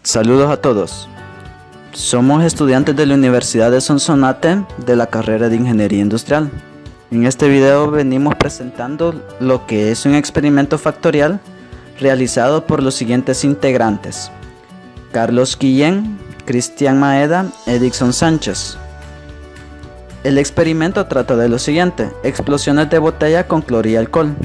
Saludos a todos. Somos estudiantes de la Universidad de Sonsonate de la carrera de Ingeniería Industrial. En este video venimos presentando lo que es un experimento factorial realizado por los siguientes integrantes: Carlos Guillén, Cristian Maeda, Edison Sánchez. El experimento trata de lo siguiente: explosiones de botella con cloro y alcohol.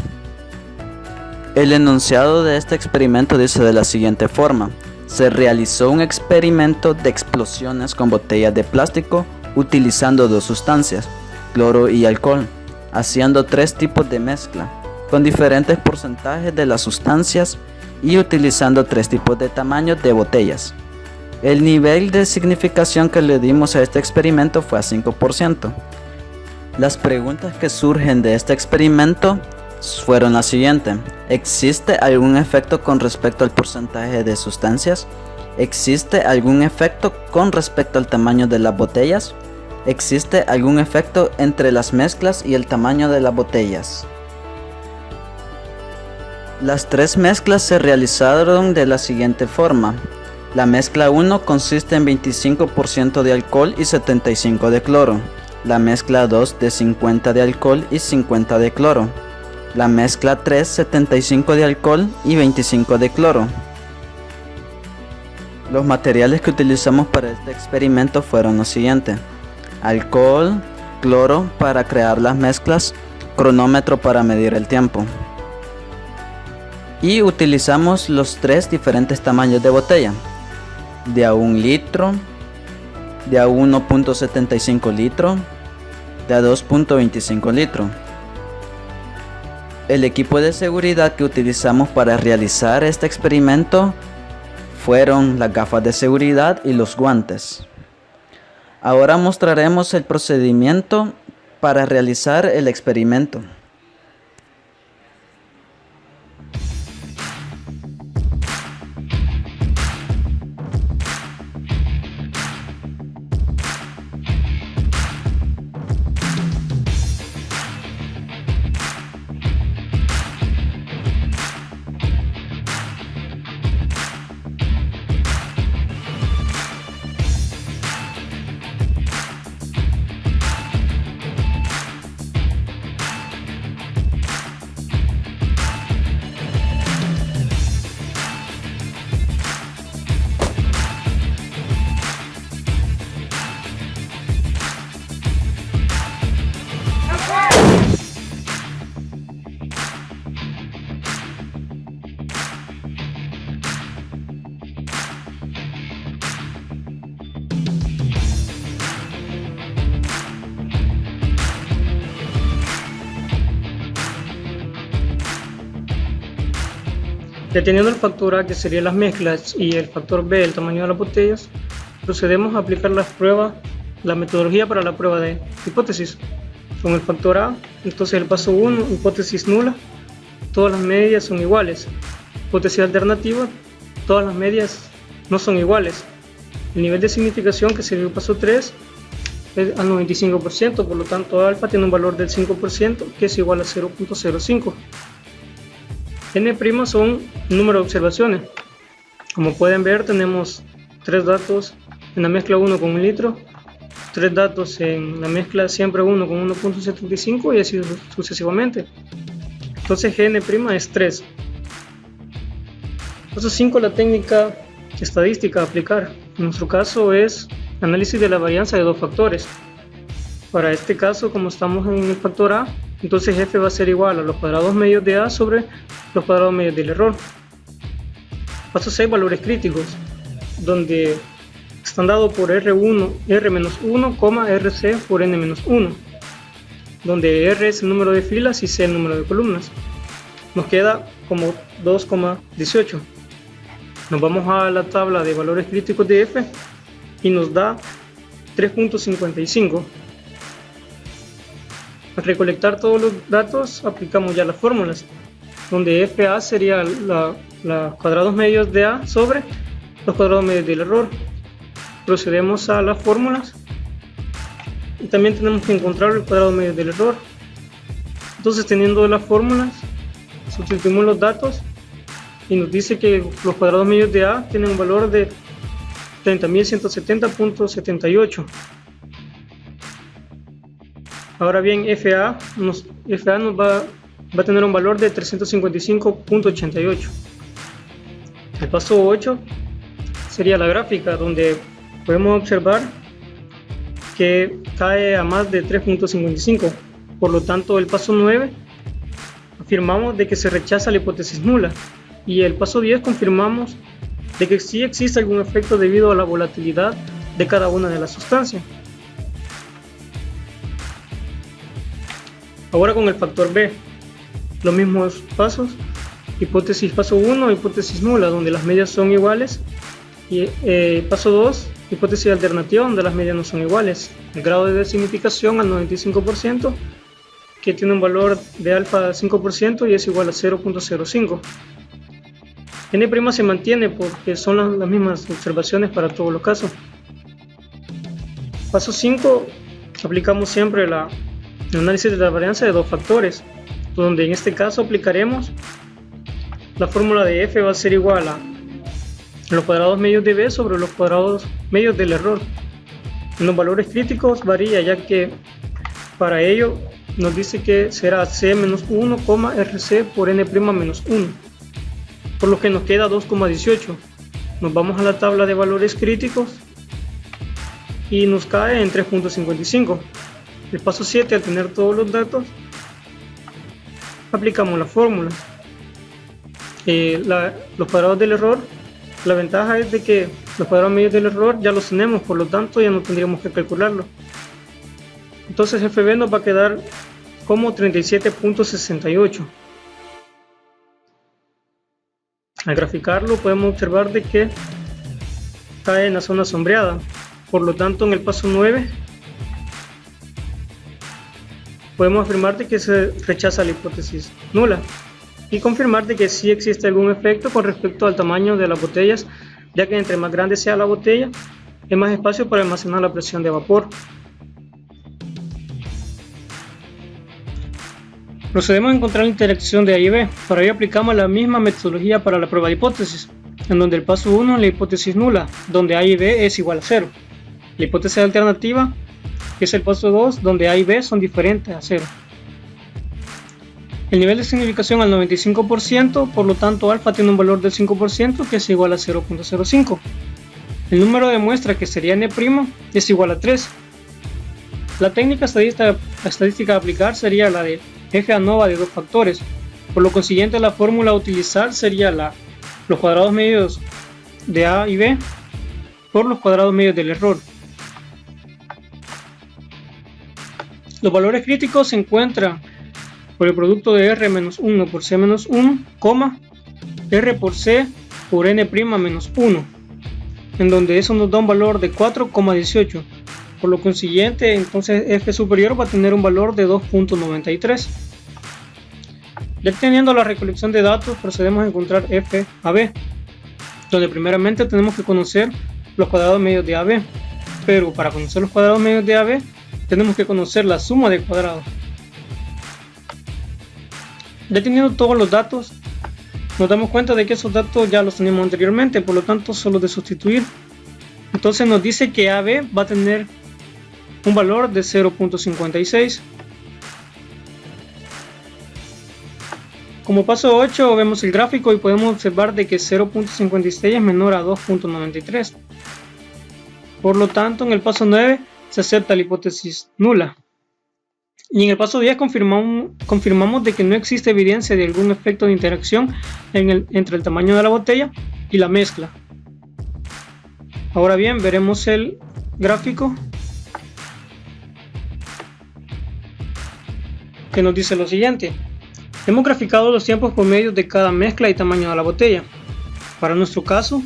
El enunciado de este experimento dice de la siguiente forma: se realizó un experimento de explosiones con botellas de plástico utilizando dos sustancias, cloro y alcohol, haciendo tres tipos de mezcla, con diferentes porcentajes de las sustancias y utilizando tres tipos de tamaños de botellas. El nivel de significación que le dimos a este experimento fue a 5%. Las preguntas que surgen de este experimento fueron las siguientes: ¿existe algún efecto con respecto al porcentaje de sustancias? ¿Existe algún efecto con respecto al tamaño de las botellas? ¿Existe algún efecto entre las mezclas y el tamaño de las botellas? Las tres mezclas se realizaron de la siguiente forma. La mezcla 1 consiste en 25% de alcohol y 75% de cloro. La mezcla 2 de 50% de alcohol y 50% de cloro. La mezcla 3, 75% de alcohol y 25% de cloro. Los materiales que utilizamos para este experimento fueron los siguientes: alcohol, cloro para crear las mezclas, cronómetro para medir el tiempo. Y utilizamos los tres diferentes tamaños de botella: de a 1 litro, de a 1.75 litro, de a 2.25 litro. El equipo de seguridad que utilizamos para realizar este experimento fueron las gafas de seguridad y los guantes. Ahora mostraremos el procedimiento para realizar el experimento. Deteniendo el factor A, que serían las mezclas, y el factor B, el tamaño de las botellas, procedemos a aplicar la metodología para la prueba de hipótesis. Con el factor A, entonces el paso 1, hipótesis nula, todas las medias son iguales. Hipótesis alternativa, todas las medias no son iguales. El nivel de significación, que sería el paso 3, es al 95%, por lo tanto alfa tiene un valor del 5%, que es igual a 0.05. N' son número de observaciones. Como pueden ver, tenemos tres datos en la mezcla 1 con 1 litro, tres datos en la mezcla siempre 1 con 1.75 y así sucesivamente. Entonces Gn' es 3. Paso 5, la técnica estadística a aplicar. En nuestro caso es análisis de la varianza de dos factores. Para este caso, como estamos en el factor A, entonces f va a ser igual a los cuadrados medios de A sobre los cuadrados medios del error. Paso 6, valores críticos, donde están dados por R1, R-1, RC por N-1, donde R es el número de filas y C el número de columnas. Nos queda como 2,18. Nos vamos a la tabla de valores críticos de F y nos da 3.55. Al recolectar todos los datos, aplicamos ya las fórmulas, donde FA sería los cuadrados medios de A sobre los cuadrados medios del error. Procedemos a las fórmulas y también tenemos que encontrar el cuadrado medio del error. Entonces, teniendo las fórmulas, sustituimos los datos y nos dice que los cuadrados medios de A tienen un valor de 30.170.78. Ahora bien, FA nos va a tener un valor de 355.88. El paso 8 sería la gráfica, donde podemos observar que cae a más de 3.55. Por lo tanto, el paso 9 afirmamos de que se rechaza la hipótesis nula, y el paso 10 confirmamos de que sí existe algún efecto debido a la volatilidad de cada una de las sustancias. Ahora con el factor B, los mismos pasos: hipótesis paso 1, hipótesis nula, donde las medias son iguales, y paso 2, hipótesis alternativa, donde las medias no son iguales. El grado de significación al 95%, que tiene un valor de alfa 5% y es igual a 0.05. N' se mantiene porque son las mismas observaciones para todos los casos. Paso 5, aplicamos siempre el análisis de la varianza de dos factores, donde en este caso aplicaremos la fórmula de F va a ser igual a los cuadrados medios de B sobre los cuadrados medios del error. En los valores críticos varía, ya que para ello nos dice que será C-1, RC por N'-1, por lo que nos queda 2,18. Nos vamos a la tabla de valores críticos y nos cae en 3.55. El paso 7, al tener todos los datos, aplicamos la fórmula. Los cuadrados del error, la ventaja es de que los cuadrados medios del error ya los tenemos, por lo tanto ya no tendríamos que calcularlo. Entonces FB nos va a quedar como 37.68. Al graficarlo podemos observar de que cae en la zona sombreada, por lo tanto en el paso 9 podemos afirmar de que se rechaza la hipótesis nula y confirmar de que sí existe algún efecto con respecto al tamaño de las botellas, ya que entre más grande sea la botella, hay más espacio para almacenar la presión de vapor. Procedemos a encontrar la interacción de A y B. Para ello aplicamos la misma metodología para la prueba de hipótesis, en donde el paso 1 es la hipótesis nula, donde A y B es igual a 0. La hipótesis alternativa es el paso 2, donde A y B son diferentes a 0. El nivel de significación al 95%, por lo tanto alfa tiene un valor del 5%, que es igual a 0.05. El número de muestra, que sería N', es igual a 3. La técnica estadística a aplicar sería la de F ANOVA de dos factores. Por lo consiguiente, la fórmula a utilizar sería los cuadrados medios de A y B por los cuadrados medios del error. Los valores críticos se encuentran por el producto de R-1 por C-1, R por C por N'-1, en donde eso nos da un valor de 4,18. Por lo consiguiente, entonces F superior va a tener un valor de 2.93. Ya teniendo la recolección de datos, procedemos a encontrar F a B, donde primeramente tenemos que conocer los cuadrados medios de AB, pero para conocer los cuadrados medios de AB tenemos que conocer la suma de cuadrados. Ya teniendo todos los datos, nos damos cuenta de que esos datos ya los teníamos anteriormente, por lo tanto solo de sustituir. Entonces nos dice que AB va a tener un valor de 0.56. Como paso 8 vemos el gráfico y podemos observar de que 0.56 es menor a 2.93. Por lo tanto, en el paso 9 se acepta la hipótesis nula. Y en el paso 10 confirmamos de que no existe evidencia de algún efecto de interacción entre el tamaño de la botella y la mezcla. Ahora bien, veremos el gráfico que nos dice lo siguiente. Hemos graficado los tiempos promedios de cada mezcla y tamaño de la botella. Para nuestro caso,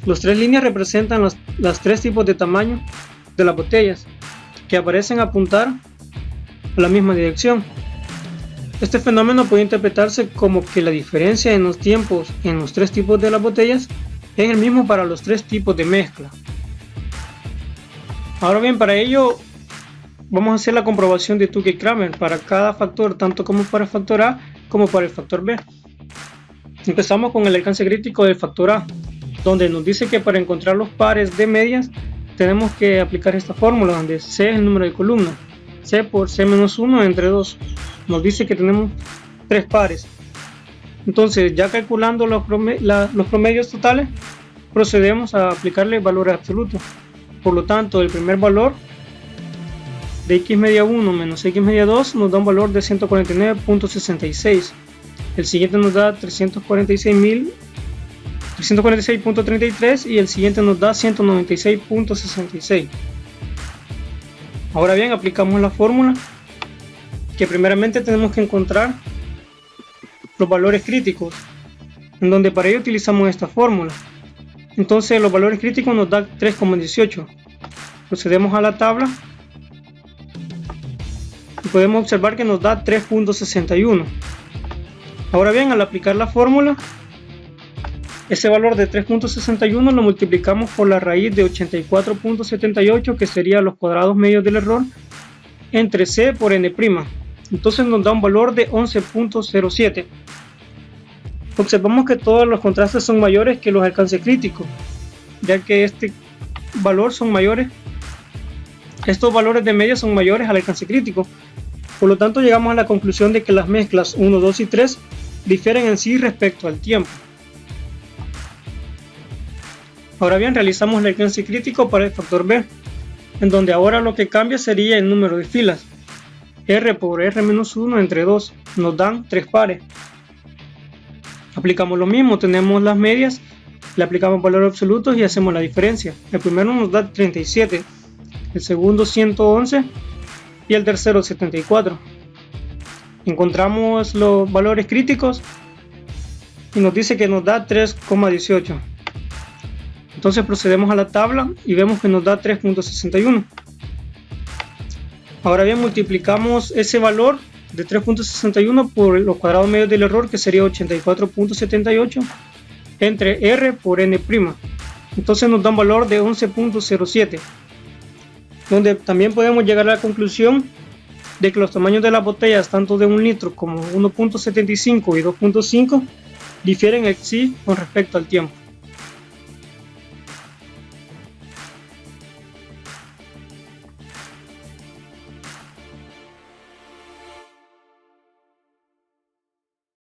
las tres líneas representan los tres tipos de tamaño de las botellas, que aparecen apuntar a la misma dirección. Este fenómeno puede interpretarse como que la diferencia en los tiempos en los tres tipos de las botellas es el mismo para los tres tipos de mezcla. Ahora bien, para ello vamos a hacer la comprobación de Tukey-Kramer para cada factor, tanto como para el factor A como para el factor B. Empezamos con el alcance crítico del factor A, donde nos dice que para encontrar los pares de medias tenemos que aplicar esta fórmula, donde C es el número de columna, C por C menos 1 entre 2. Nos dice que tenemos 3 pares. Entonces, ya calculando los promedios totales, procedemos a aplicarle valores absolutos. Por lo tanto, el primer valor de x media 1 menos x media 2 nos da un valor de 149.66. El siguiente nos da 346.33 y el siguiente nos da 196.66. Ahora bien, aplicamos la fórmula, que primeramente tenemos que encontrar los valores críticos, en donde para ello utilizamos esta fórmula. Entonces los valores críticos nos da 3,18. Procedemos a la tabla y podemos observar que nos da 3.61. Ahora bien, al aplicar la fórmula, ese valor de 3.61 lo multiplicamos por la raíz de 84.78, que sería los cuadrados medios del error, entre C por n'. Entonces nos da un valor de 11.07. Observamos que todos los contrastes son mayores que los alcances críticos, ya que este valor son mayores, estos valores de media son mayores al alcance crítico. Por lo tanto, llegamos a la conclusión de que las mezclas 1, 2 y 3 difieren en sí respecto al tiempo. Ahora bien, realizamos el alcance crítico para el factor B, en donde ahora lo que cambia sería el número de filas. R por R-1 entre 2 nos dan 3 pares. Aplicamos lo mismo, tenemos las medias, le aplicamos valores absolutos y hacemos la diferencia. El primero nos da 37, el segundo 111 y el tercero 74. Encontramos los valores críticos y nos dice que nos da 3,18. Entonces procedemos a la tabla y vemos que nos da 3.61. Ahora bien, multiplicamos ese valor de 3.61 por los cuadrados medios del error, que sería 84.78 entre R por n'. Entonces nos da un valor de 11.07, donde también podemos llegar a la conclusión de que los tamaños de las botellas, tanto de 1 litro como 1.75 y 2.5, difieren en sí con respecto al tiempo.